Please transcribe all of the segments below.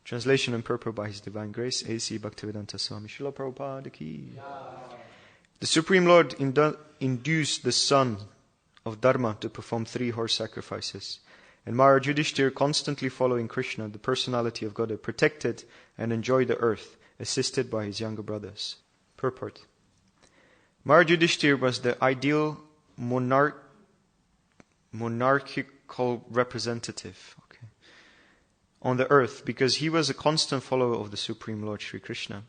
Translation and purport by His Divine Grace, A.C. Bhaktivedanta Swami Srila Prabhupada Ki. The Supreme Lord induced the son of Dharma to perform 3 horse sacrifices. And Maharaj Yudhishthira, constantly following Krishna, the personality of Godhead, protected and enjoyed the earth, assisted by his younger brothers. Purport. Maharaj Yudhishthira was the ideal monarchical representative on the earth, because he was a constant follower of the Supreme Lord Sri Krishna.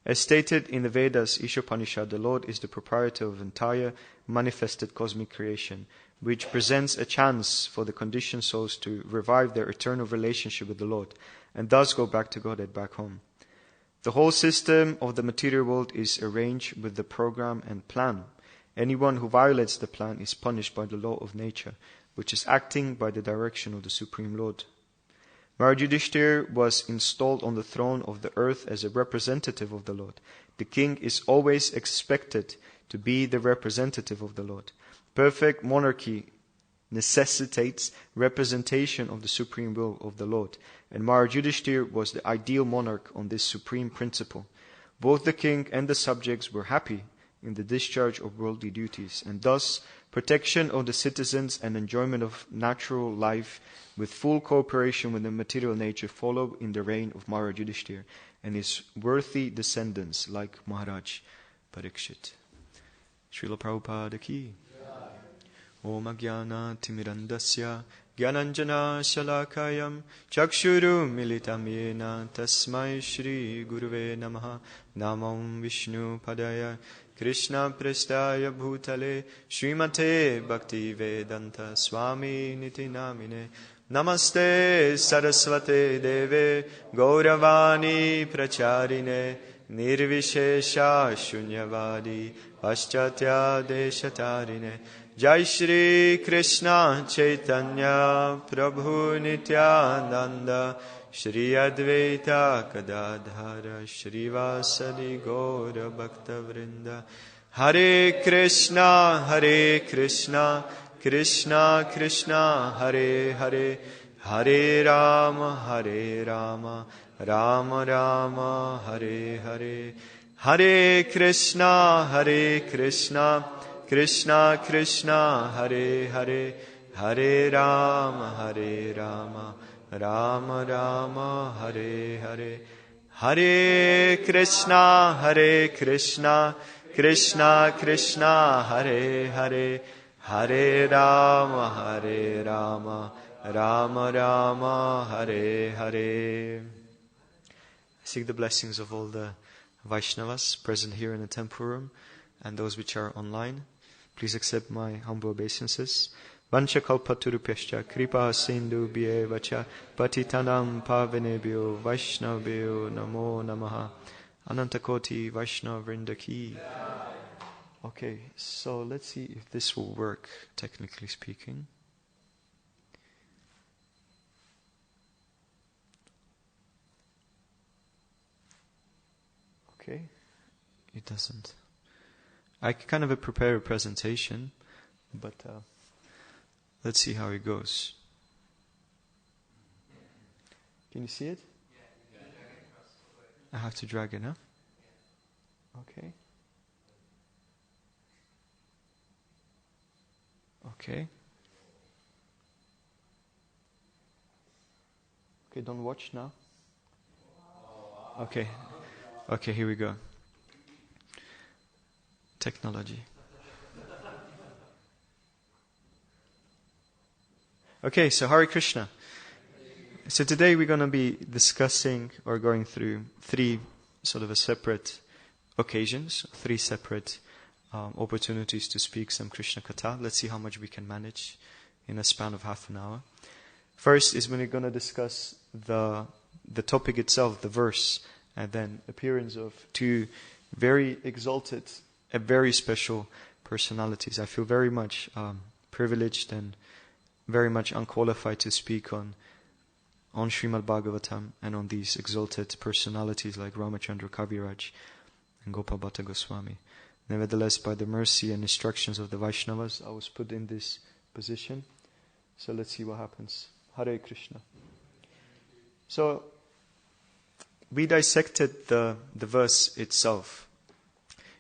As stated in the Vedas, Ishopanishad, the Lord is the proprietor of entire manifested cosmic creation, which presents a chance for the conditioned souls to revive their eternal relationship with the Lord, and thus go back to Godhead, back home. The whole system of the material world is arranged with the program and plan. Anyone who violates the plan is punished by the law of nature, which is acting by the direction of the Supreme Lord. Maharaj Yudhishthira was installed on the throne of the earth as a representative of the Lord. The king is always expected to be the representative of the Lord. Perfect monarchy necessitates representation of the supreme will of the Lord, and Maharaj Yudhishthira was the ideal monarch on this supreme principle. Both the king and the subjects were happy in the discharge of worldly duties, and thus protection of the citizens and enjoyment of natural life with full cooperation with the material nature followed in the reign of Maharaj Yudhishthira and his worthy descendants like Maharaj Parikshit. Srila Prabhupada Ki. Om Ajnana Timirandasya Gyananjana Shalakayam Chakshuru Militam Yena Tasmai Shri Guruve Namaha Namam Vishnu Padaya Krishna Prestaya Bhutale Srimate Bhakti Vedanta Swami Niti Namine Namaste Saraswate Deve Gauravani Pracharine Nirvishesha Shunyavadi Paschatya Deshatarine Jai Shri Krishna Chaitanya Prabhu Nityananda Shri Advaita Kadadhara Shri Vasadi Gaura Bhakta Vrinda Hare Krishna Krishna Krishna Hare Hare Hare Rama Rama Rama Hare Hare Hare Krishna Krishna Krishna Hare Hare Hare Rama Rama Rama Hare Hare Hare Krishna Krishna Krishna Hare Hare Hare Rama Rama Rama Hare Hare. I seek the blessings of all the Vaishnavas present here in the temple room and those which are online. Please accept my humble obeisances. Vancha kalpaturupyascha kripa sindhu bhyevacha patitanam pavanebhyo vaishnavebhyo namo namaha. Anantakoti Vaishnava Vrinda Ki. Okay, so let's see if this will work, technically speaking. Okay, it doesn't. I kind of prepare a presentation, but let's see how it goes. Can you see it? I have to drag it, huh? Okay. Okay. Okay, don't watch now. Okay. Okay, here we go. Technology. Okay, so Hare Krishna. So today we're going to be discussing or going through 3 sort of a separate occasions, 3 separate opportunities to speak some Krishna Katha. Let's see how much we can manage in a span of half an hour. First is when we're going to discuss the topic itself, the verse, and then appearance of 2 very exalted and very special personalities. I feel very much privileged and very much unqualified to speak on Srimad Bhagavatam and on these exalted personalities like Ramachandra Kaviraj and Gopal Bhatta Goswami. Nevertheless, by the mercy and instructions of the Vaishnavas, I was put in this position. So let's see what happens. Hare Krishna. So, we dissected the verse itself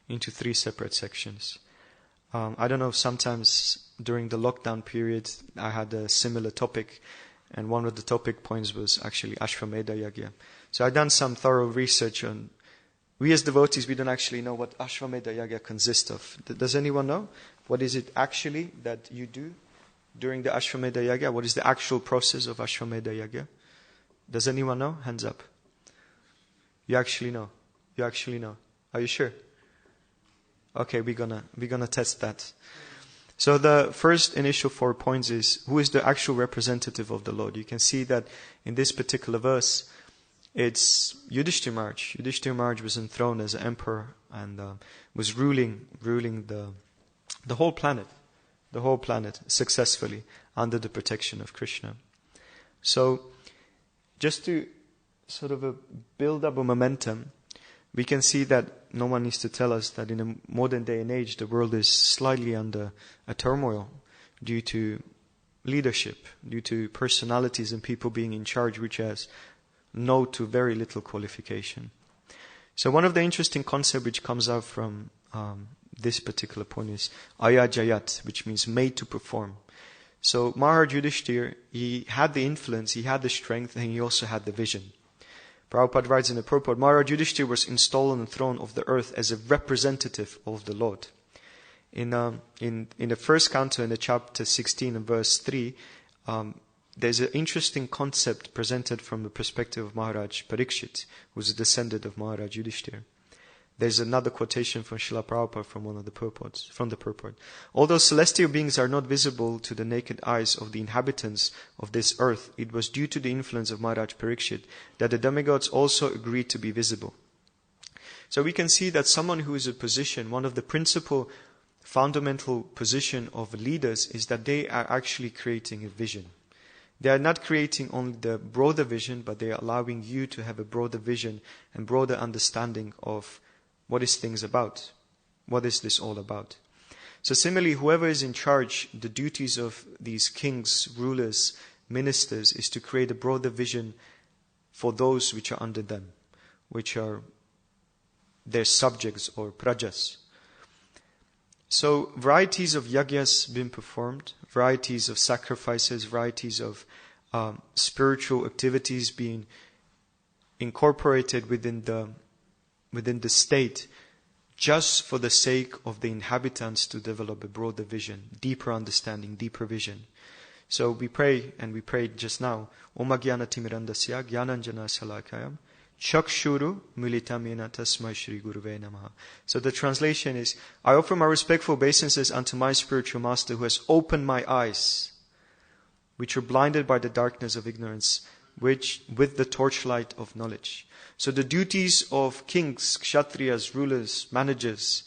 into 3 separate sections. I don't know if sometimes during the lockdown period I had a similar topic, and one of the topic points was actually Ashwamedha Yagya. So I've done some thorough research on. We as devotees, we don't actually know what Ashwamedha Yagya consists of. Does anyone know? What is it actually that you do during the Ashwamedha Yagya? What is the actual process of Ashwamedha Yagya? Does anyone know? Hands up. You actually know. You actually know. Are you sure? Okay, we're gonna test that. So the first initial 4 points is, who is the actual representative of the Lord? You can see that in this particular verse, it's Yudhishthira Maharaj. Yudhishthira Maharaj was enthroned as an emperor and was ruling the whole planet successfully under the protection of Krishna. So, just to sort of build up a momentum, we can see that no one needs to tell us that in a modern day and age, the world is slightly under a turmoil due to leadership, due to personalities and people being in charge, which has no to very little qualification. So one of the interesting concepts which comes out from this particular point is Ayajayat, which means made to perform. So Maharaj Yudhishthira, he had the influence, he had the strength, and he also had the vision. Prabhupada writes in the purport, Maharaj Yudhishthira was installed on the throne of the earth as a representative of the Lord. In the first canto, in the chapter 16 and verse 3, there's an interesting concept presented from the perspective of Maharaj Parikshit, who's a descendant of Maharaj Yudhishthira. There's another quotation from Srila Prabhupada from one of the purports, from the purport. Although celestial beings are not visible to the naked eyes of the inhabitants of this earth, it was due to the influence of Maharaj Parikshit that the demigods also agreed to be visible. So we can see that someone who is in a position, one of the principal fundamental position of leaders is that they are actually creating a vision. They are not creating only the broader vision, but they are allowing you to have a broader vision and broader understanding of what is things about. What is this all about? So similarly, whoever is in charge, the duties of these kings, rulers, ministers, is to create a broader vision for those which are under them, which are their subjects or prajas. So varieties of yagyas been performed, varieties of sacrifices, varieties of spiritual activities being incorporated within the state, just for the sake of the inhabitants to develop a broader vision, deeper understanding, deeper vision. So we pray, and we prayed just now, Om Agyana Timirandasya Gyananjana Salakayam Chakshuru Militamena Tasmai Shri Guruve Namaha. So the translation is, I offer my respectful obeisances unto my spiritual master who has opened my eyes, which were blinded by the darkness of ignorance, which with the torchlight of knowledge. So the duties of kings, kshatriyas, rulers, managers,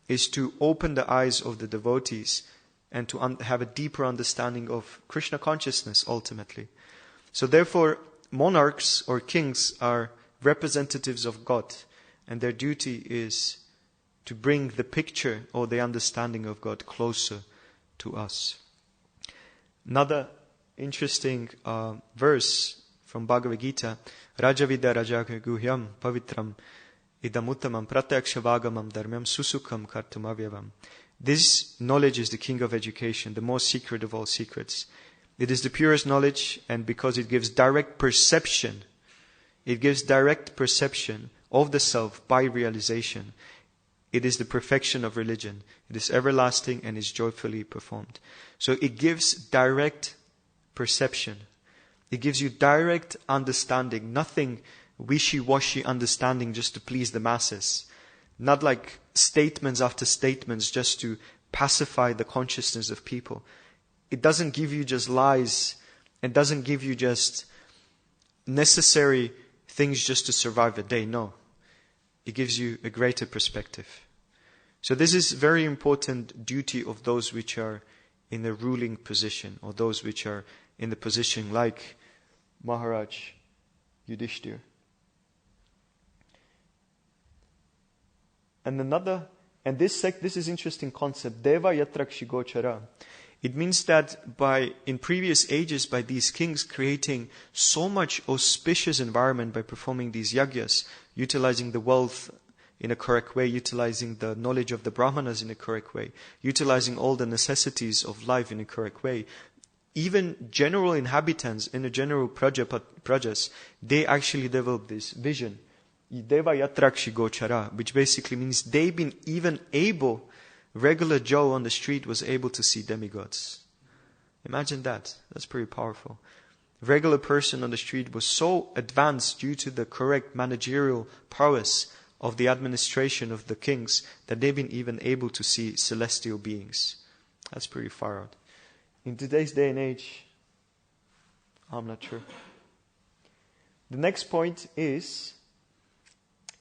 is to open the eyes of the devotees and to have a deeper understanding of Krishna consciousness ultimately. So therefore, monarchs or kings are representatives of God, and their duty is to bring the picture or the understanding of God closer to us. Another interesting verse from Bhagavad Gita, Rajavidya Rajaga Guhyam Pavitram Idamuttamam Pratyakshavagamam Dharmam Susukam Kartumavyavam. This knowledge is the king of education, the most secret of all secrets. It is the purest knowledge, and because it gives direct perception, of the self by realization. It is the perfection of religion. It is everlasting and is joyfully performed. So it gives direct perception. It gives you direct understanding, nothing wishy-washy understanding just to please the masses. Not like statements after statements just to pacify the consciousness of people. It doesn't give you just lies. It doesn't give you just necessary things just to survive a day. No. It gives you a greater perspective. So this is very important duty of those which are in a ruling position, or those which are in the position like Maharaj Yudhishthira. And this is interesting concept. Deva yatra kshigochara. It means that in previous ages, by these kings creating so much auspicious environment by performing these yagyas, utilizing the wealth in a correct way, utilizing the knowledge of the brahmanas in a correct way, utilizing all the necessities of life in a correct way, even general inhabitants in a general prajas, they actually develop this vision. Deva yatrakshi gochara, which basically means they've been even able, regular Joe on the street was able to see demigods. Imagine that. That's pretty powerful. Regular person on the street was so advanced due to the correct managerial prowess of the administration of the kings that they've been even able to see celestial beings. That's pretty far out. In today's day and age, I'm not sure. The next point is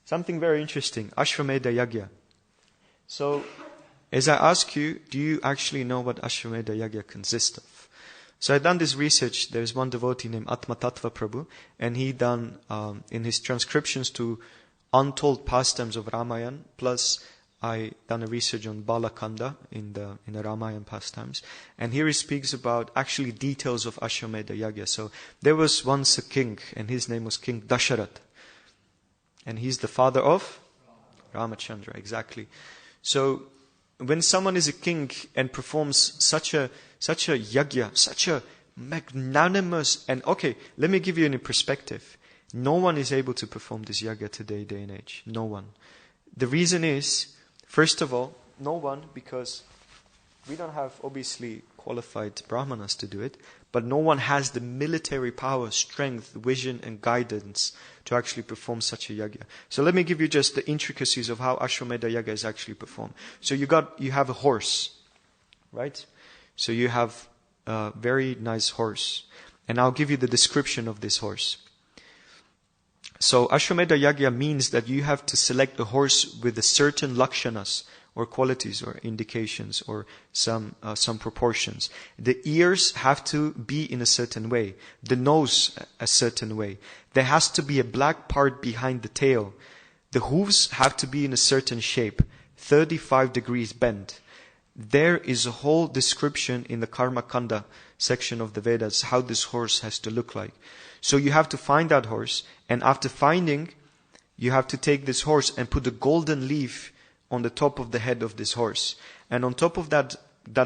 something very interesting. Ashwamedha Yagya. So, as I ask you, do you actually know what Ashwamedha Yagya consists of? So I've done this research. There's one devotee named Atma Tattva Prabhu, and he done, in his transcriptions to untold pastimes of Ramayana, plus I done a research on Balakanda in the Ramayana pastimes. And here he speaks about actually details of Ashwamedha Yagya. So there was once a king, and his name was King Dasharatha. And he's the father of Ramachandra, exactly. So when someone is a king and performs such a yagya, such a magnanimous, and okay, let me give you a perspective. No one is able to perform this yagya today, day and age. No one. The reason is, first of all, no one, because we don't have obviously qualified brahmanas to do it, but no one has the military power, strength, vision and guidance to actually perform such a yagya. So let me give you just the intricacies of how Ashwamedha Yagya is actually performed. So you have a horse, right? So you have a very nice horse. And I'll give you the description of this horse. So Ashwamedha Yagya means that you have to select a horse with a certain lakshanas, or qualities, or indications, or some proportions. The ears have to be in a certain way. The nose a certain way. There has to be a black part behind the tail. The hooves have to be in a certain shape, 35 degrees bent. There is a whole description in the Karma Kanda section of the Vedas how this horse has to look like. So you have to find that horse, and after finding, you have to take this horse and put a golden leaf on the top of the head of this horse. And on top of that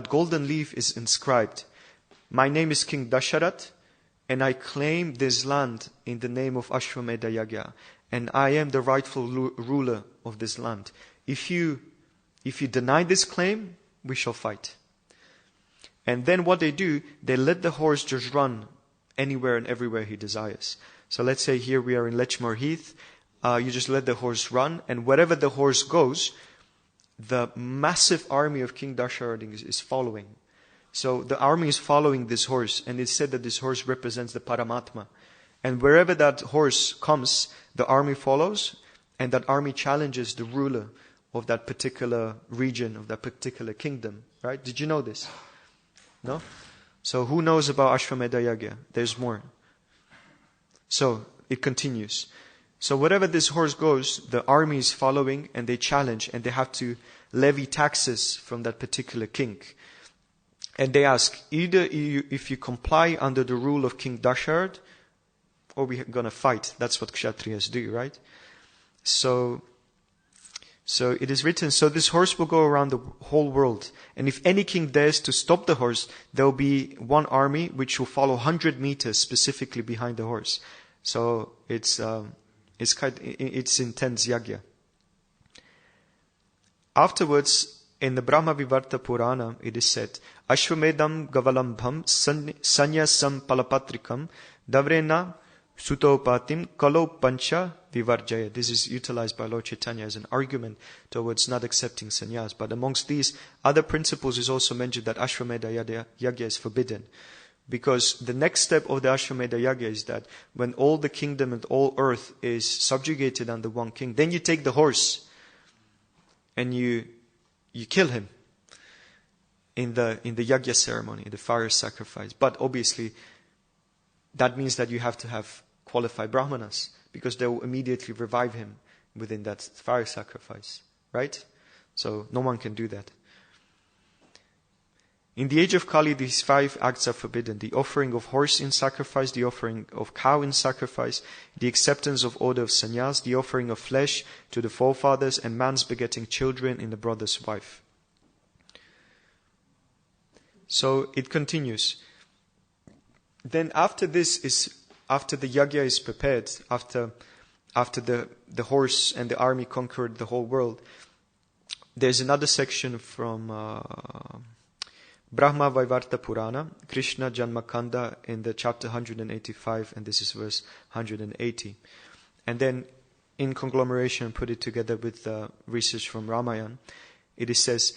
golden leaf is inscribed, "My name is King Dasharatha, and I claim this land in the name of Ashwamedha Yagya, and I am the rightful ruler of this land. If you deny this claim, we shall fight." And then what they do, they let the horse just run anywhere and everywhere he desires. So let's say here we are in Lechmore Heath. You just let the horse run, and wherever the horse goes, the massive army of King Dasharatha is following. So the army is following this horse, and it's said that this horse represents the Paramatma. And wherever that horse comes, the army follows, and that army challenges the ruler of that particular region, of that particular kingdom. Right? Did you know this? No? So who knows about Ashwamedha Yagya? There's more. So it continues. So wherever this horse goes, the army is following, and they challenge, and they have to levy taxes from that particular king. And they ask, either if you comply under the rule of King Dasharatha, or we're going to fight. That's what Kshatriyas do, right? So it is written, so this horse will go around the whole world. And if any king dares to stop the horse, there will be one army which will follow 100 meters specifically behind the horse. So it's intense yagya. Afterwards, in the Brahma Vivarta Purana, it is said, Ashwamedham Gavalambham Sanyasam Palapatrikam Davrena Sutopatim Kalo Pancha Vivarjaya. This is utilized by Lord Chaitanya as an argument towards not accepting sannyas. But amongst these other principles is also mentioned that Ashwamedha Yagya is forbidden. Because the next step of the Ashwamedha Yagya is that when all the kingdom and all earth is subjugated under one king, then you take the horse and you kill him in the Yagya ceremony, the fire sacrifice. But obviously, that means that you have to have qualified brahmanas, because they will immediately revive him within that fire sacrifice. Right? So no one can do that. In the age of Kali, these 5 acts are forbidden: the offering of horse in sacrifice, the offering of cow in sacrifice, the acceptance of order of sannyas, the offering of flesh to the forefathers, and man's begetting children in the brother's wife. So it continues. Then after the yagya is prepared, after the horse and the army conquered the whole world, there's another section from Brahma Vaivarta Purana, Krishna Janmakanda, in the chapter 185, and this is verse 180. And then in conglomeration, put it together with the research from Ramayana, it says,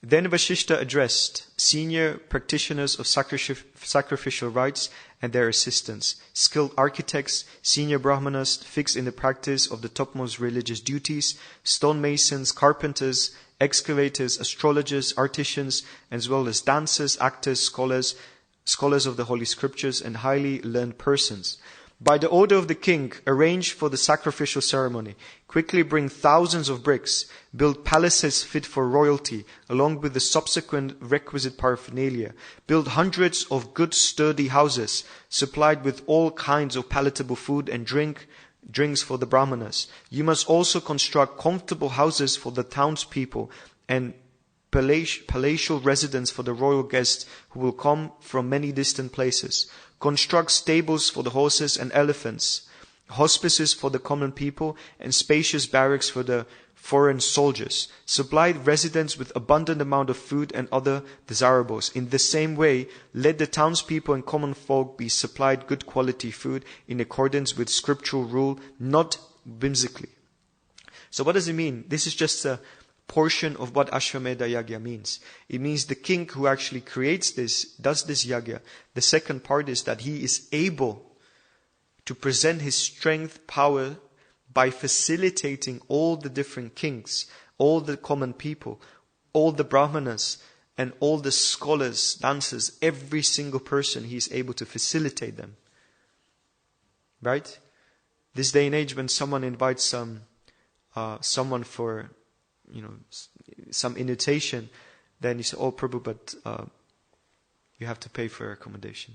then Vashishta addressed senior practitioners of sacrificial rites and their assistants, skilled architects, senior brahmanas fixed in the practice of the topmost religious duties, stonemasons, carpenters, excavators, astrologers, artisans, as well as dancers, actors, scholars of the Holy Scriptures, and highly learned persons. By the order of the king, arrange for the sacrificial ceremony. Quickly bring thousands of bricks. Build palaces fit for royalty, along with the subsequent requisite paraphernalia. Build hundreds of good sturdy houses, supplied with all kinds of palatable food and drinks for the brahmanas. You must also construct comfortable houses for the townspeople and palatial residence for the royal guests who will come from many distant places. Construct stables for the horses and elephants, hospices for the common people, and spacious barracks for the foreign soldiers. Supply residents with abundant amount of food and other desirables. In the same way, let the townspeople and common folk be supplied good quality food in accordance with scriptural rule, not whimsically. So what does it mean? This is just a portion of what Ashwamedha Yagya means. It means the king who actually creates this, does this yagya. The second part is that he is able to present his strength, power, by facilitating all the different kings, all the common people, all the brahmanas, and all the scholars, dancers, every single person, he is able to facilitate them. Right? This day and age, when someone invites someone for some invitation, then you say, oh Prabhu, but you have to pay for accommodation.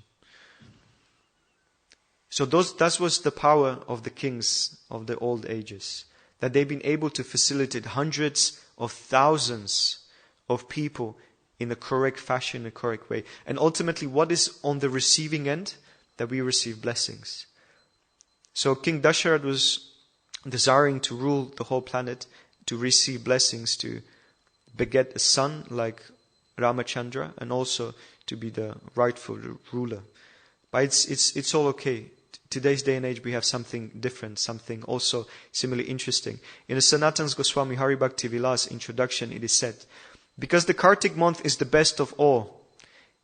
So that was the power of the kings of the old ages, that they've been able to facilitate hundreds of thousands of people in a correct fashion, in a correct way. And ultimately, what is on the receiving end? That we receive blessings. So King Dasharatha was desiring to rule the whole planet, to receive blessings, to beget a son like Ramachandra, and also to be the rightful ruler. But it's all okay. Today's day and age, we have something different, something also similarly interesting. In the Sanatana Goswami Haribhakti Vilas introduction, it is said, because the Kartik month is the best of all,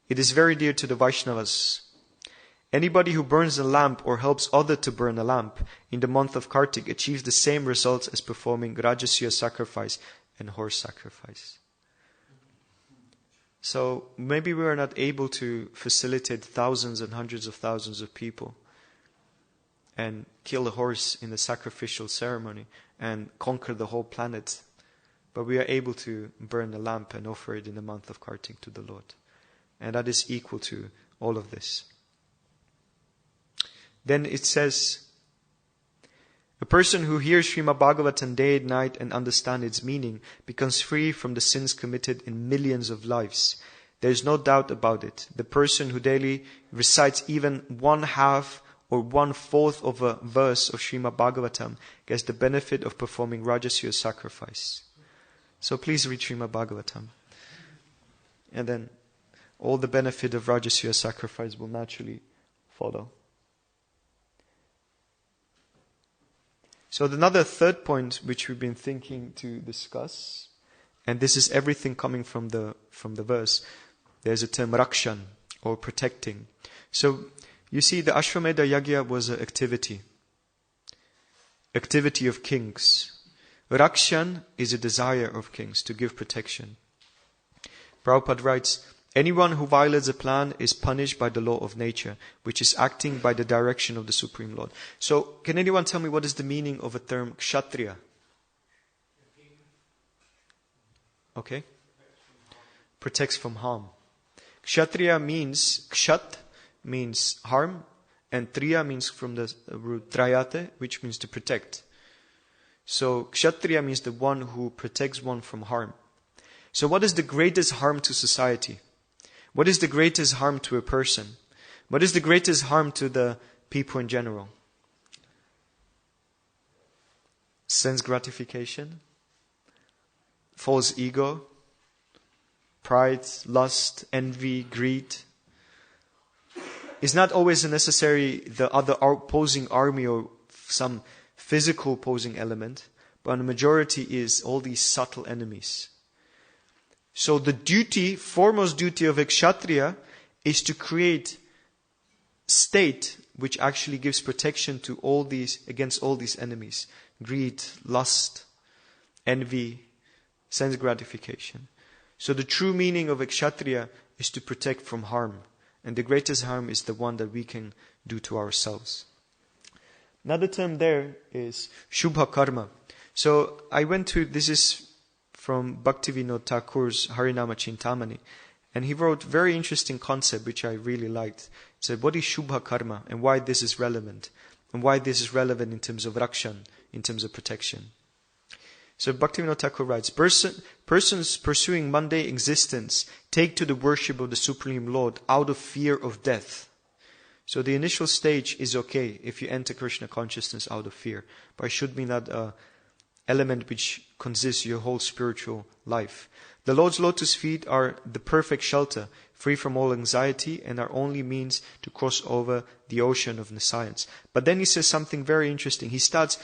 it is very dear to the Vaishnavas. Anybody who burns a lamp or helps other to burn a lamp in the month of Kartik achieves the same results as performing Rajasya sacrifice and horse sacrifice. So maybe we are not able to facilitate thousands and hundreds of thousands of people and kill a horse in the sacrificial ceremony and conquer the whole planet. But we are able to burn a lamp and offer it in the month of Kartik to the Lord. And that is equal to all of this. Then it says, a person who hears Srimad Bhagavatam day and night and understands its meaning becomes free from the sins committed in millions of lives. There is no doubt about it. The person who daily recites even 1/2 or 1/4 of a verse of Srimad Bhagavatam gets the benefit of performing Rajasya sacrifice. So please read Srimad Bhagavatam. And then all the benefit of Rajasya sacrifice will naturally follow. So another third point which we've been thinking to discuss, and this is everything coming from the verse, there's a term rakshan, or protecting. So you see, the Ashwamedha Yagya was an activity of kings. Rakshan is a desire of kings to give protection. Prabhupada writes, anyone who violates a plan is punished by the law of nature, which is acting by the direction of the Supreme Lord. So, can anyone tell me what is the meaning of a term kshatriya? Okay? Protects from harm. Kshatriya means, kshat means harm, and triya means from the root trayate, which means to protect. So kshatriya means the one who protects one from harm. So what is the greatest harm to society? What is the greatest harm to a person? What is the greatest harm to the people in general? Sense gratification, false ego, pride, lust, envy, greed. It's not always necessary the other opposing army or some physical opposing element, but the majority is all these subtle enemies. So the duty, foremost duty of a kshatriya is to create state which actually gives protection to all these, against all these enemies. Greed, lust, envy, sense gratification. So the true meaning of a kshatriya is to protect from harm. And the greatest harm is the one that we can do to ourselves. Another term there is Shubha Karma. So I went to, this is from Bhaktivinoda Thakur's Harinama Chintamani. And he wrote a very interesting concept which I really liked. He said, what is Shubha Karma and why this is relevant? And why this is relevant in terms of rakshan, in terms of protection. So Bhaktivinoda Thakur writes, persons pursuing mundane existence take to the worship of the Supreme Lord out of fear of death. So the initial stage is okay if you enter Krishna consciousness out of fear. But it should be not an element which consists your whole spiritual life. The Lord's lotus feet are the perfect shelter, free from all anxiety, and are only means to cross over the ocean of nescience. But then he says something very interesting. He starts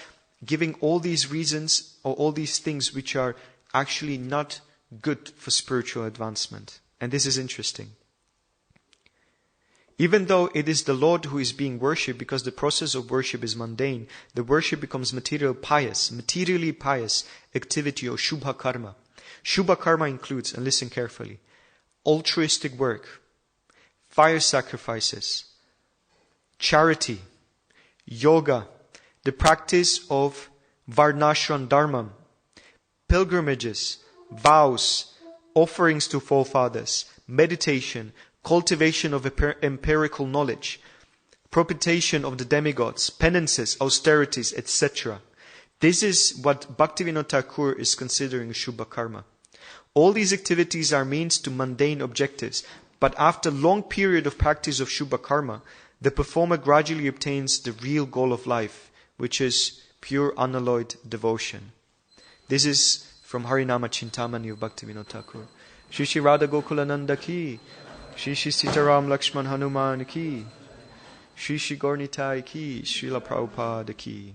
giving all these reasons or all these things which are actually not good for spiritual advancement. And this is interesting. Even though it is the Lord who is being worshipped, because the process of worship is mundane, the worship becomes materially pious activity or Shubha Karma. Shubha Karma includes, and listen carefully, altruistic work, fire sacrifices, charity, yoga, the practice of Varnashram Dharma, pilgrimages, vows, offerings to forefathers, meditation, cultivation of empirical knowledge, propitiation of the demigods, penances, austerities, etc. This is what Bhaktivinoda Thakur is considering Shubha Karma. All these activities are means to mundane objectives, but after a long period of practice of Shubha Karma, the performer gradually obtains the real goal of life, which is pure unalloyed devotion. This is from Harinama Chintamani of Bhaktivinoda Thakur. Shri Shri Radha Gokulananda ki, Shri Shri Sitaram Lakshman Hanuman ki, Shri Shri Gaurnitai ki, Srila Prabhupada ki.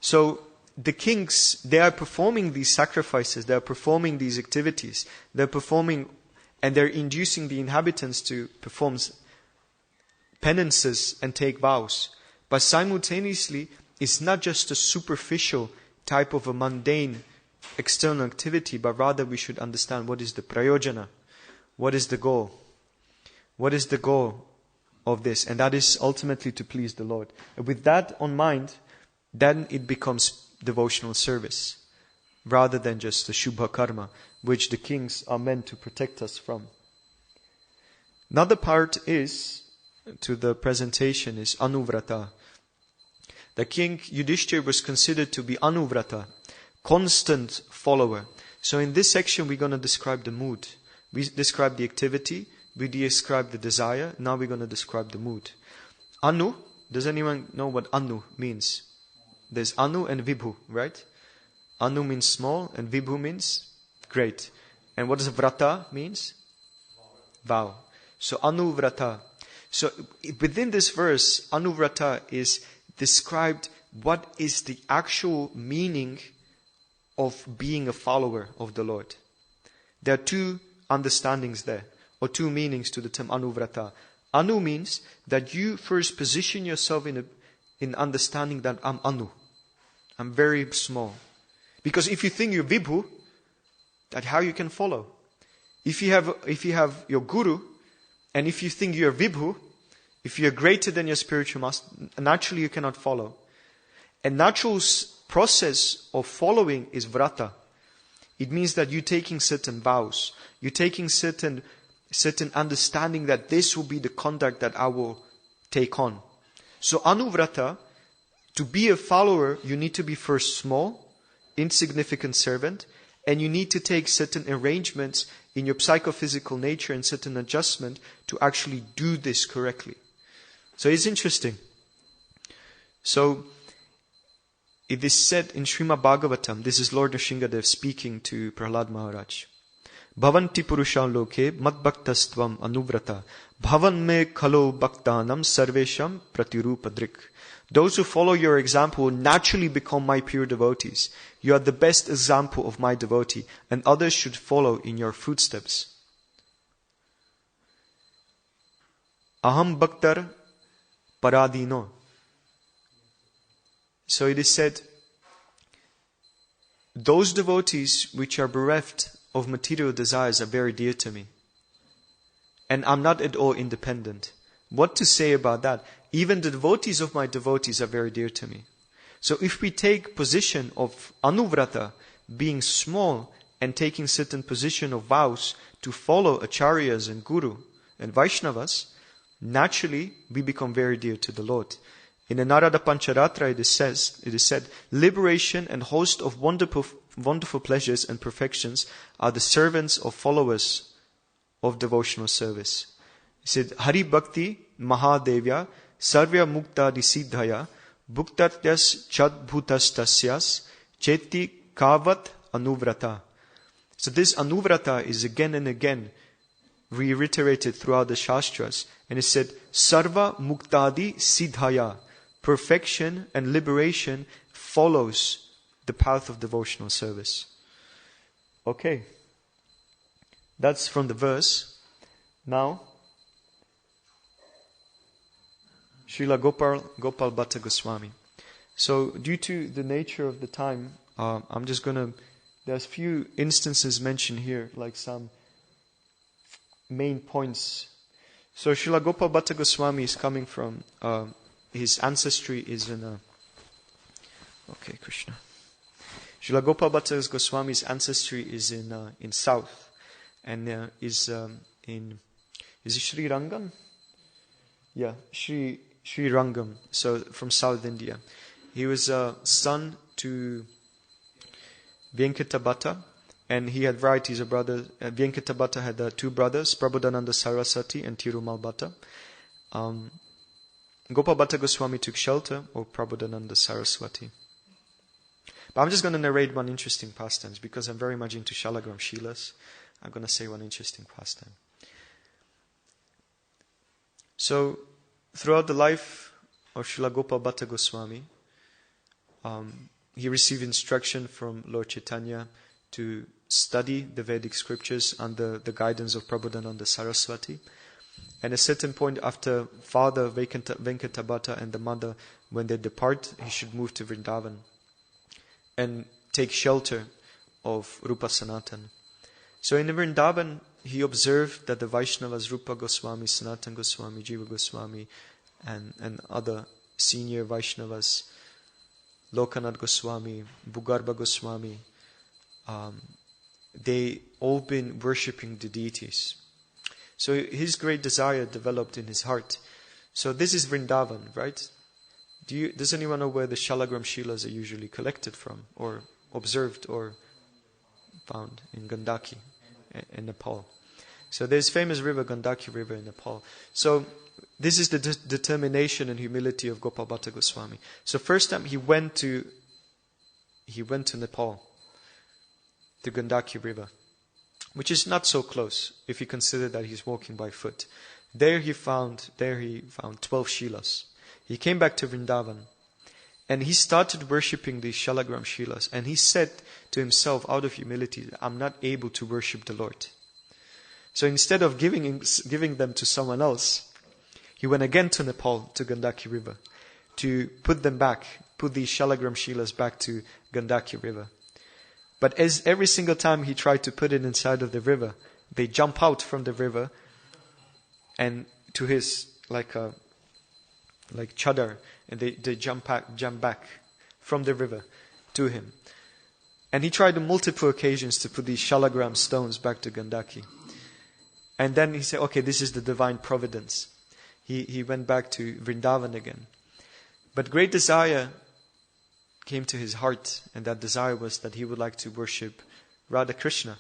So the kings, they are performing these sacrifices, they are performing these activities, they're performing and they're inducing the inhabitants to perform penances and take vows. But simultaneously, it's not just a superficial type of a mundane external activity, but rather we should understand what is the prayojana, what is the goal, what is the goal of this, and that is ultimately to please the Lord. And with that on mind, then it becomes devotional service, rather than just the Shubha Karma, which the kings are meant to protect us from. Another part is, to the presentation, is Anuvrata. The king Yudhishthir was considered to be Anuvrata, constant follower. So in this section we're going to describe the mood. We describe the activity, we describe the desire, now we're going to describe the mood. Anu, does anyone know what Anu means? There's Anu and Vibhu, right? Anu means small and Vibhu means great. And what does Vrata means? Vow. So Anu Vrata. So within this verse, Anu Vrata is described what is the actual meaning of being a follower of the Lord. There are two understandings there, or two meanings to the term Anuvrata. Anu means that you first position yourself in understanding that I'm Anu. I'm very small. Because if you think you're Vibhu, that's how you can follow. If you have your Guru, and if you think you're Vibhu, if you're greater than your spiritual master, naturally you cannot follow. A natural process of following is vrata. It means that you're taking certain vows. You're taking certain certain understanding that this will be the conduct that I will take on. So anuvrata, to be a follower, you need to be first small, insignificant servant, and you need to take certain arrangements in your psychophysical nature and certain adjustment to actually do this correctly. So it's interesting. So it is said in Srimad Bhagavatam, this is Lord Nrsingadev speaking to Prahlad Maharaj. Bhavanti purusha loke madbhaktastvam anuvrata bhavan me khalo bhaktanam sarvesham pratirupadrik. Those who follow your example will naturally become my pure devotees. You are the best example of my devotee, and others should follow in your footsteps. Aham bhaktar paradino. So it is said, those devotees which are bereft of material desires are very dear to me. And I'm not at all independent. What to say about that? Even the devotees of my devotees are very dear to me. So if we take position of anuvrata, being small, and taking certain position of vows to follow acharyas and guru and Vaishnavas, naturally we become very dear to the Lord. In the Narada Pancharatra it is said, liberation and host of wonderful pleasures and perfections are the servants or followers of devotional service. He said, Hari Bhakti Mahadevya Sarvya Mukta Disiddhaya Bhuktatyas Chadbhutastasyas Cheti Kavat Anuvrata. So this Anuvrata is again and again reiterated throughout the Shastras. And it said, Sarva Muktadi Siddhaya. Perfection and liberation follows the path of devotional service. Okay. That's from the verse. Now, Srila Gopal Bhatta Goswami. So, due to the nature of the time, I'm just going to... There's few instances mentioned here, like some main points. So, Srila Gopal Bhatta Goswami is coming from... his ancestry is in... okay, Krishna. Srila Gopal Bhatta Goswami's ancestry is in south. And is in... Is it Sri Rangam? Yeah, Sri Rangam. So, from South India. He was a son to Venkatabhatta. And he had varieties of brothers. Venkatabhatta had two brothers, Prabodhananda Saraswati and Tirumal Bhatta. Gopal Bhatta Goswami took shelter of Prabodhananda Saraswati. But I'm just going to narrate one interesting pastime because I'm very much into Shalagram Shilas. I'm going to say one interesting pastime. So, throughout the life of Srila Gopal Bhatta Goswami, he received instruction from Lord Chaitanya to study the Vedic scriptures under the guidance of Prabodhananda Saraswati. And at a certain point after father Venkatabhatta and the mother, when they depart, he should move to Vrindavan and take shelter of Rupa Sanatan. So in Vrindavan, he observed that the Vaishnavas, Rupa Goswami, Sanatan Goswami, Jiva Goswami, and other senior Vaishnavas, Lokanath Goswami, Bhugarbha Goswami, they all been worshipping the deities. So his great desire developed in his heart. So this is Vrindavan, right? Does anyone know where the Shalagram Shilas are usually collected from, or observed, or found? In Gandaki, in Nepal. So there's famous river, Gandaki River in Nepal. So this is the determination and humility of Gopal Bhatta Goswami. So first time he went to Nepal, the Gandaki River, which is not so close if you consider that he's walking by foot. There he found 12 Shilas. He came back to Vrindavan and he started worshipping these Shalagram Shilas, and he said to himself out of humility, I'm not able to worship the Lord. So instead of giving them to someone else, he went again to Nepal, to Gandaki River, to put these Shalagram Shilas back to Gandaki River. But as every single time he tried to put it inside of the river, they jump out from the river and to his like chadar, and they jump back from the river to him. And he tried on multiple occasions to put these Shalagram stones back to Gandaki. And then he said, okay, this is the divine providence. He went back to Vrindavan again. But great desire came to his heart, and that desire was that he would like to worship Radha Krishna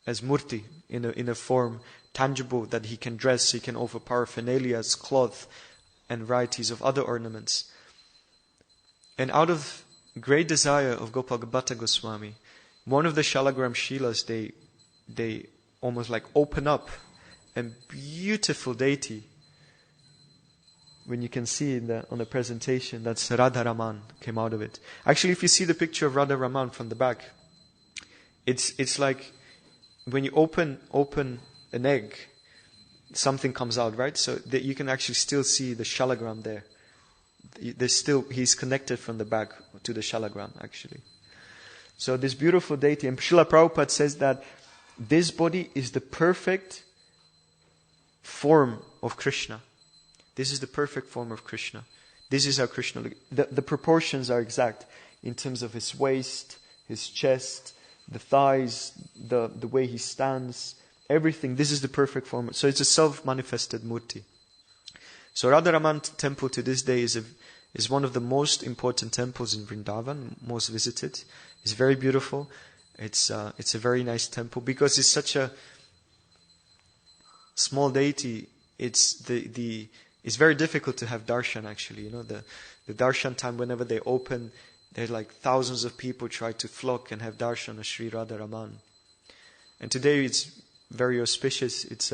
as murti, in a form tangible that he can dress, he can offer paraphernalias, cloth, and varieties of other ornaments. And out of great desire of Gopal Bhatta Goswami, one of the Shalagram Shilas, they almost like open up a beautiful deity. When you can see on the presentation, that's Radha Raman came out of it. Actually, if you see the picture of Radha Raman from the back, it's like when you open an egg, something comes out, right? So that you can actually still see the shalagram there. He's connected from the back to the shalagram, actually. So this beautiful deity, and Srila Prabhupada says that this body is the perfect form of Krishna. This is the perfect form of Krishna. This is how Krishna looks. The proportions are exact in terms of his waist, his chest, the thighs, the way he stands, everything. This is the perfect form. So it's a self-manifested murti. So Radharaman temple to this day is one of the most important temples in Vrindavan, most visited. It's very beautiful. It's a very nice temple because it's such a small deity. It's very difficult to have darshan actually. You know, the darshan time, whenever they open, there's like thousands of people try to flock and have darshan of Sri Radharaman. And today it's very auspicious. It's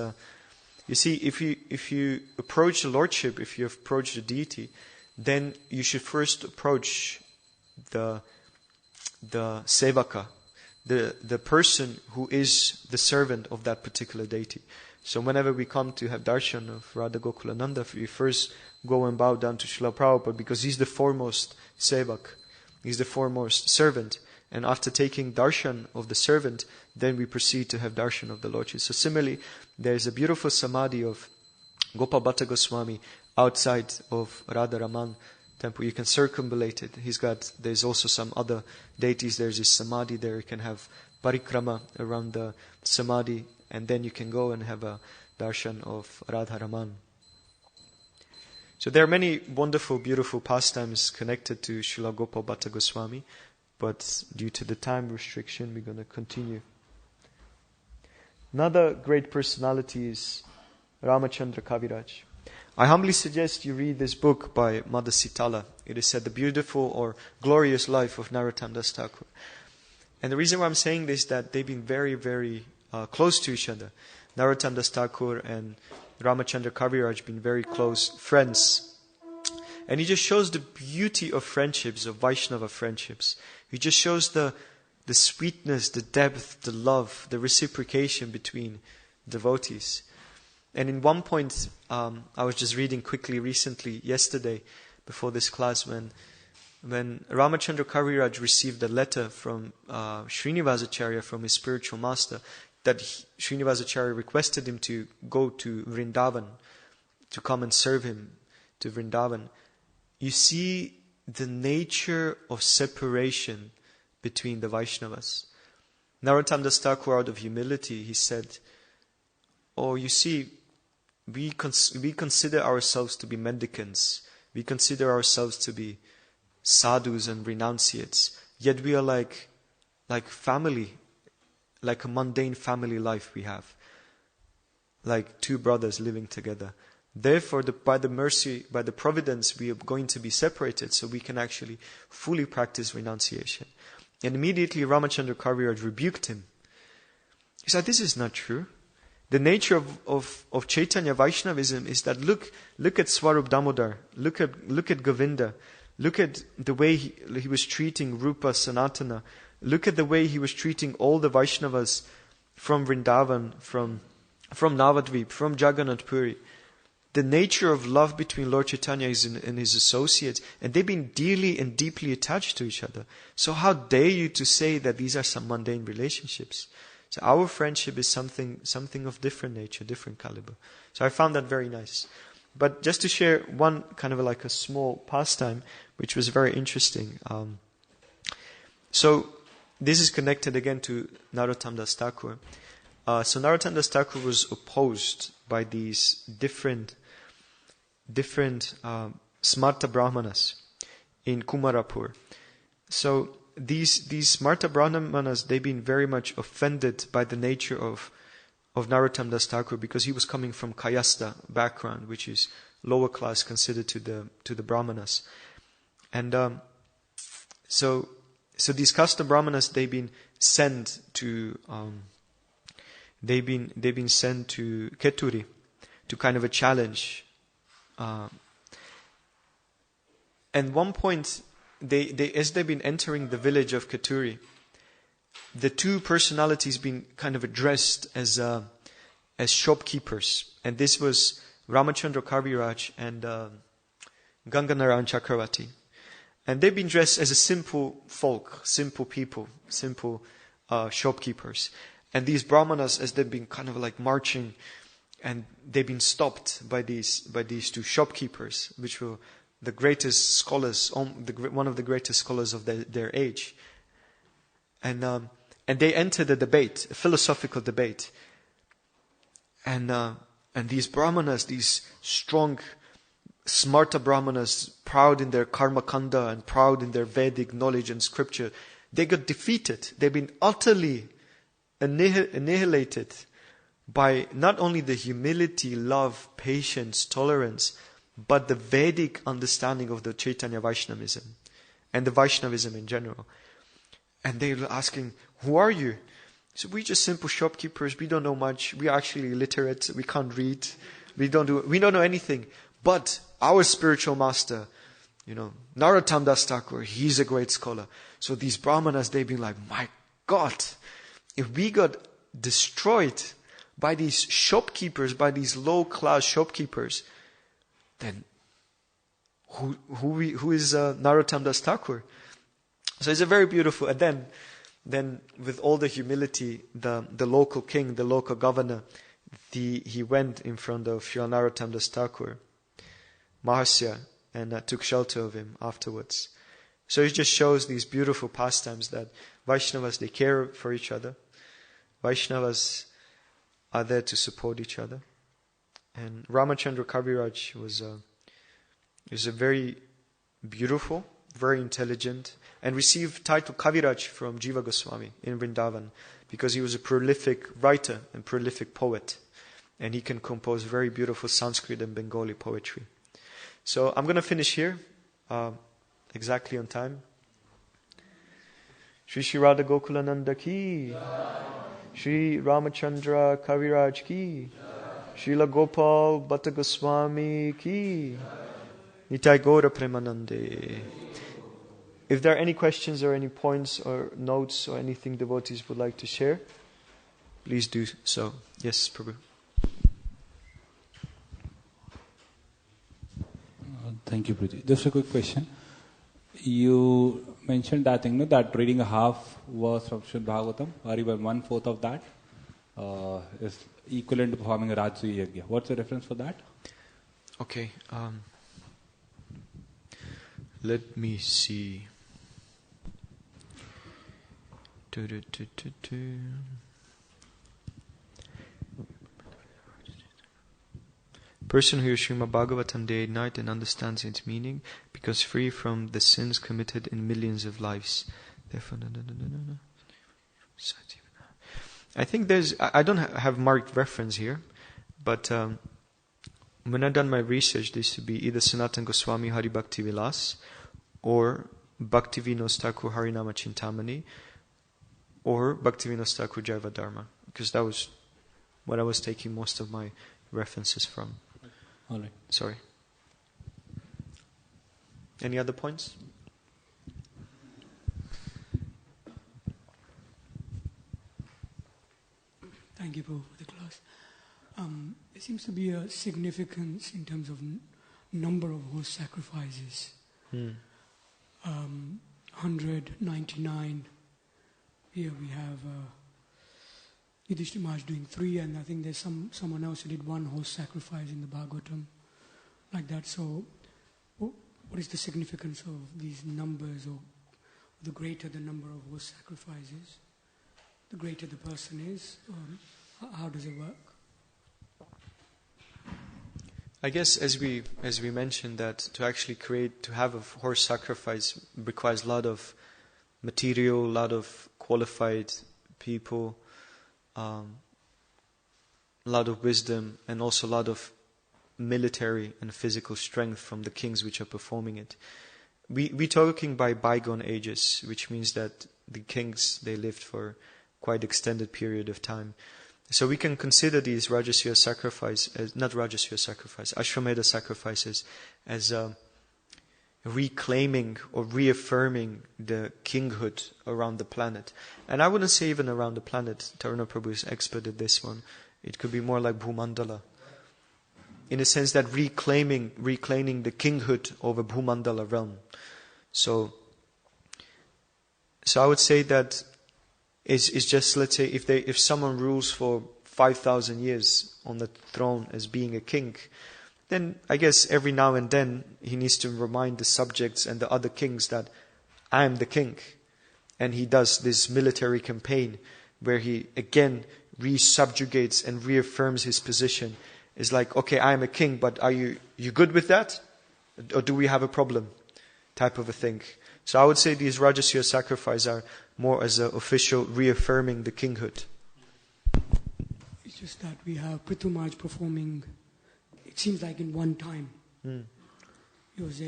you see, if you approach the Lordship, if you approach the deity, then you should first approach the sevaka, the person who is the servant of that particular deity. So whenever we come to have darshan of Radha Gokulananda, we first go and bow down to Srila Prabhupada because he's the foremost sevak, he's the foremost servant. And after taking darshan of the servant, then we proceed to have darshan of the Lordship. So similarly, there's a beautiful samadhi of Gopal Bhatta Goswami outside of Radha Raman temple. You can circumambulate it. There's also some other deities. There's this samadhi there. You can have parikrama around the samadhi, and then you can go and have a darshan of Radha Raman. So there are many wonderful, beautiful pastimes connected to Srila Gopal Bhatta Goswami, but due to the time restriction, we're going to continue. Another great personality is Ramachandra Kaviraj. I humbly suggest you read this book by Mother Sitala. It is said, The Beautiful or Glorious Life of Narottam Das Thakur. And the reason why I'm saying this is that they've been very, very close to each other. Narottam Das Thakur and Ramachandra Kaviraj have been very close friends. And he just shows the beauty of friendships, of Vaishnava friendships. He just shows the sweetness, the depth, the love, the reciprocation between devotees. And in one point, I was just reading quickly recently, yesterday, before this class, when Ramachandra Kaviraj received a letter from Srinivasacharya, from his spiritual master, that Srinivasacharya requested him to go to Vrindavan, to come and serve him to Vrindavan. You see the nature of separation between the Vaishnavas. Narottam Das Thakur, out of humility, he said, "Oh, you see, we consider ourselves to be mendicants. We consider ourselves to be sadhus and renunciates. Yet we are like family, like a mundane family life we have. Like two brothers living together. Therefore, by the mercy, by the providence, we are going to be separated so we can actually fully practice renunciation." And immediately Ramachandra Kaviraj rebuked him. He said, "This is not true. The nature of Chaitanya Vaishnavism is that look at Swarup Damodar, look at Govinda, look at the way he was treating Rupa Sanatana, look at the way he was treating all the Vaishnavas from Vrindavan, from Navadvip, from Jagannath Puri. The nature of love between Lord Chaitanya and his associates, and they've been dearly and deeply attached to each other. So how dare you to say that these are some mundane relationships? So our friendship is something of different nature, different caliber." So I found that very nice. But just to share one kind of like a small pastime, which was very interesting. So this is connected again to Narottam Das Thakur. So Narottam Das Thakur was opposed by these different Smarta Brahmanas in Kumarapur. So these Smarta Brahmanas, they've been very much offended by the nature of Narottam Das Thakur, because he was coming from Kayastha background, which is lower class considered to the Brahmanas. And so these Kasta Brahmanas, they've been sent to Keturi to kind of a challenge. And one point, they as they've been entering the village of Keturi, the two personalities been kind of addressed as shopkeepers, and this was Ramachandra Kaviraj and Ganganarayan Chakravarti. And they've been dressed as a simple folk, simple people, simple shopkeepers. And these brahmanas, as they've been kind of like marching, and they've been stopped by these two shopkeepers, which were the greatest scholars, one of the greatest scholars of their age. And they entered a debate, a philosophical debate. And these brahmanas, these strong Smarta Brahmanas, proud in their karma kanda and proud in their Vedic knowledge and scripture, they got defeated. They've been utterly annihilated by not only the humility, love, patience, tolerance, but the Vedic understanding of the Chaitanya Vaishnavism and the Vaishnavism in general. And they were asking, who are you? So we're just simple shopkeepers. We don't know much. We are actually illiterate. We can't read. We don't know anything. But our spiritual master, Narottam Das Thakur, he's a great scholar. So these brahmanas, they've been like, my God, if we got destroyed by these shopkeepers, by these low-class shopkeepers, then who is Narottam Das Thakur? So it's a very beautiful. And then with all the humility, the local king, the local governor, he went in front of Srila Narottam Das Thakur, Mahasya, and took shelter of him afterwards. So it just shows these beautiful pastimes that Vaishnavas, they care for each other. Vaishnavas are there to support each other. And Ramachandra Kaviraj was a very beautiful, very intelligent, and received title Kaviraj from Jiva Goswami in Vrindavan, because he was a prolific writer and prolific poet, and he can compose very beautiful Sanskrit and Bengali poetry. So I'm going to finish here, exactly on time. Shri Shri Radha Gokulananda ki, Shri Ramachandra Kaviraj ki, Srila Gopal Bhatta Goswami ki, Nitai Gaura Premanande. If there are any questions or any points or notes or anything devotees would like to share, please do so. Yes, Prabhu. Thank you, Priti. Just a quick question. You mentioned that that reading a half verse of Srimad Bhagavatam, or even 1/4 of that, is equivalent to performing a Rajasuya Yajna. What's the reference for that? Okay. Let me see. Person who hears Srimad Bhagavatam day and night and understands its meaning becomes free from the sins committed in millions of lives. Therefore, I think I don't have marked reference here, but when I've done my research, this should be either Sanatana Goswami Hari Bhakti Vilas or Bhaktivinoda Thakur Harinama Chintamani or Bhaktivinoda Thakur Jaiva Dharma, because that was what I was taking most of my references from. All right. Sorry. Any other points? Thank you, Prabhu, for the class. There seems to be a significance in terms of number of horse sacrifices. 199. Here we have Yudhishthira Maharaj doing 3, and I think there's someone else who did 1 horse sacrifice in the Bhagavatam, like that. So, what is the significance of these numbers, or the greater the number of horse sacrifices, the greater the person is? How does it work? I guess as we mentioned that to have a horse sacrifice requires a lot of material, a lot of qualified people, a lot of wisdom, and also a lot of military and physical strength from the kings which are performing it. We're talking by bygone ages, which means that the kings, they lived for quite extended period of time. So we can consider these Rajasuya sacrifice, Ashwamedha sacrifices, as reclaiming or reaffirming the kinghood around the planet. And I wouldn't say even around the planet. Taruna Prabhu is expert at this one. It could be more like Bhumandala. In a sense that reclaiming the kinghood over Bhumandala realm. So I would say that it's just, let's say, if someone rules for 5,000 years on the throne as being a king, then I guess every now and then he needs to remind the subjects and the other kings that I am the king. And he does this military campaign where he again re-subjugates and reaffirms his position. It's like, okay, I am a king, but are you good with that? Or do we have a problem? Type of a thing. So I would say these Rajasuya sacrifices are more as an official reaffirming the kinghood. It's just that we have Prithu Maharaj performing, it seems like in one time. He was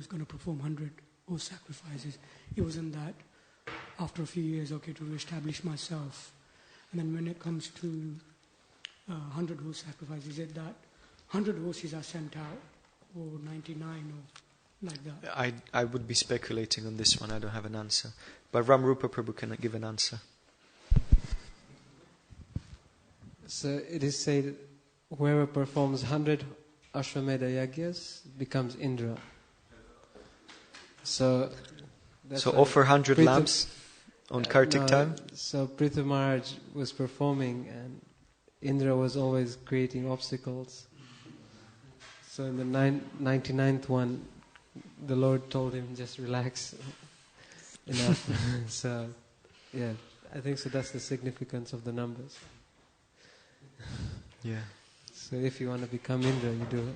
going to perform 100 horse sacrifices. It wasn't that after a few years, okay, to reestablish myself. And then when it comes to 100 horse sacrifices, is it that 100 horses are sent out, or 99, or like that? I would be speculating on this one. I don't have an answer. But Ram Rupa Prabhu can give an answer. So it is said, whoever performs 100 Ashwamedha Yagyas becomes Indra. So offer 100 lamps on Kartik time? So Prithu Maharaj was performing and Indra was always creating obstacles. So in the 99th one, the Lord told him, just relax. Enough. So, yeah, I think so that's the significance of the numbers. Yeah. So if you want to become Indra, you do it.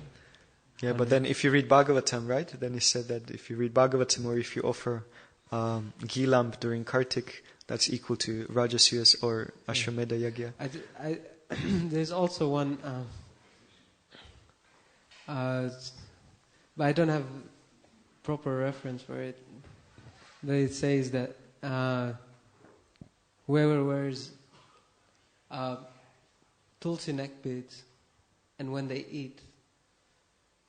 Yeah, but then if you read Bhagavatam, right? Then he said that if you read Bhagavatam or if you offer ghee lamp during Kartik, that's equal to Rajasuyas or Ashwamedha Yagya. There's also one, but I don't have proper reference for it. But it says that whoever wears tulsi neck beads, and when they eat,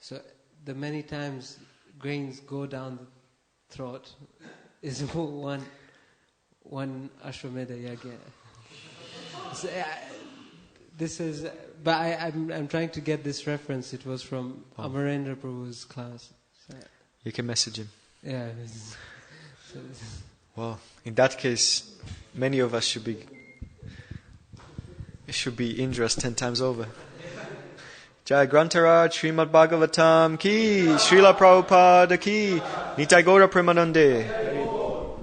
so the many times grains go down the throat is one Ashwamedha Yagya. So, this is, but I'm trying to get this reference. It was from Amarendra Prabhu's class. So, you can message him. Yeah. Well, in that case, many of us should be Indra's 10 times over. Jai Grantaraj, Srimad Bhagavatam ki, Srila Prabhupada ki, Nitai Gaura Premanande.